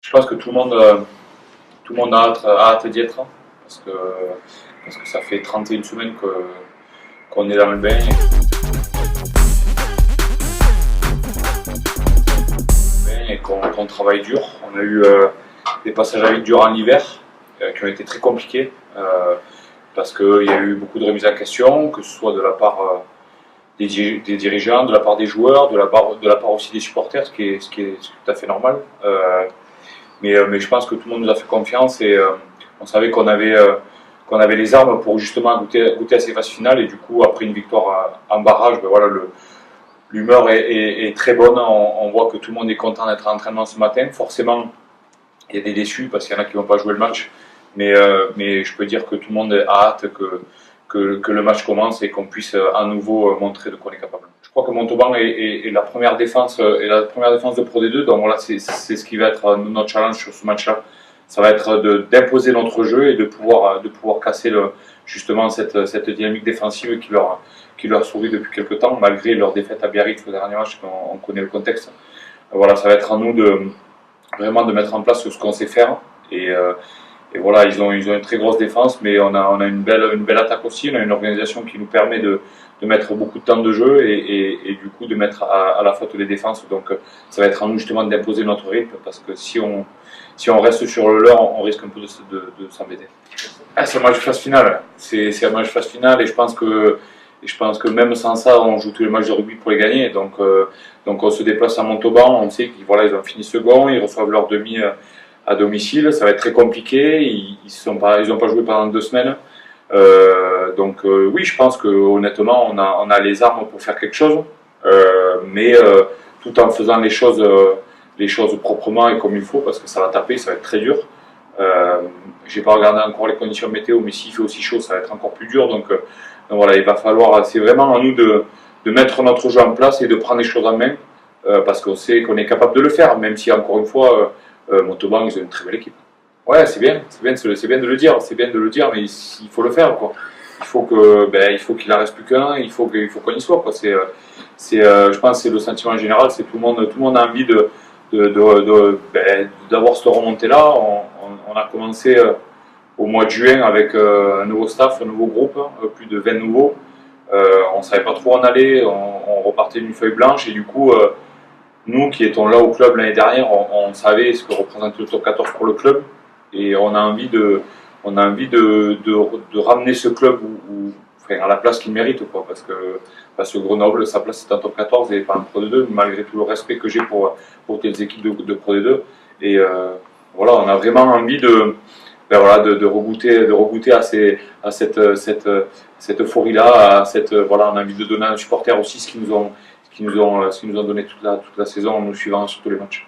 Je pense que tout le monde a hâte d'y être, parce que ça fait 31 semaines qu'on est dans le bain et qu'on travaille dur. On a eu des passages à vide durant l'hiver qui ont été très compliqués parce qu'il y a eu beaucoup de remises en question, que ce soit de la part des dirigeants, de la part des joueurs, de la part aussi des supporters, ce qui est tout à fait normal. Mais je pense que tout le monde nous a fait confiance et on savait qu'on avait les armes pour justement goûter à ces phases finales. Et du coup, après une victoire en barrage, ben voilà, l'humeur est très bonne. On voit que tout le monde est content d'être à l'entraînement ce matin. Forcément, il y a des déçus parce qu'il y en a qui ne vont pas jouer le match. Mais je peux dire que tout le monde a hâte que le match commence et qu'on puisse à nouveau montrer de quoi on est capable. Je crois que Montauban est la première défense de Pro D2, donc voilà, c'est ce qui va être notre challenge sur ce match-là. Ça va être d'imposer notre jeu et de pouvoir casser justement cette dynamique défensive qui leur sourit depuis quelques temps, malgré leur défaite à Biarritz au dernier match, on connaît le contexte. Voilà, ça va être à nous vraiment de mettre en place ce qu'on sait faire. Et voilà, ils ont une très grosse défense, mais on a une belle attaque aussi. On a une organisation qui nous permet de mettre beaucoup de temps de jeu et du coup de mettre à la faute les défenses. Donc ça va être à nous justement d'imposer notre rythme, parce que si on reste sur le leur, on risque un peu de s'embêter. C'est un match phase finale. C'est un match phase finale et je pense que même sans ça, on joue tous les matchs de rugby pour les gagner. Donc on se déplace à Montauban, on sait qu'ils ils ont fini second, ils reçoivent leur demi à domicile, ça va être très compliqué, ils ont pas joué pendant 2 semaines. Oui, je pense que honnêtement on a les armes pour faire quelque chose, mais tout en faisant les choses proprement et comme il faut, parce que ça va taper, ça va être très dur. J'ai pas regardé encore les conditions météo, mais s'il fait aussi chaud, ça va être encore plus dur. Donc voilà, il va falloir, c'est vraiment à nous de mettre notre jeu en place et de prendre les choses en main, parce qu'on sait qu'on est capable de le faire, même si encore une fois Montauban, ils ont une très belle équipe. Ouais, c'est bien de le dire, mais il faut le faire, quoi. Il faut qu'il en reste plus qu'un, il faut qu'on y soit, quoi. Je pense que c'est le sentiment général, c'est tout le monde a envie d'avoir cette remontée-là. On a commencé au mois de juin avec un nouveau staff, un nouveau groupe, plus de 20 nouveaux. On ne savait pas trop où on allait, on repartait d'une feuille blanche et du coup nous qui étions là au club l'année dernière, on savait ce que représentait le top 14 pour le club et on a envie de ramener ce club à la place qu'il mérite, quoi, parce que Grenoble, sa place c'est en top 14 et pas en Pro D2, malgré tout le respect que j'ai pour les équipes de Pro D2. Et voilà, on a vraiment envie de regoûter à cette euphorie-là, on a envie de donner à nos supporters aussi ce qu'ils nous ont donné toute la saison en nous suivant sur tous les matchs.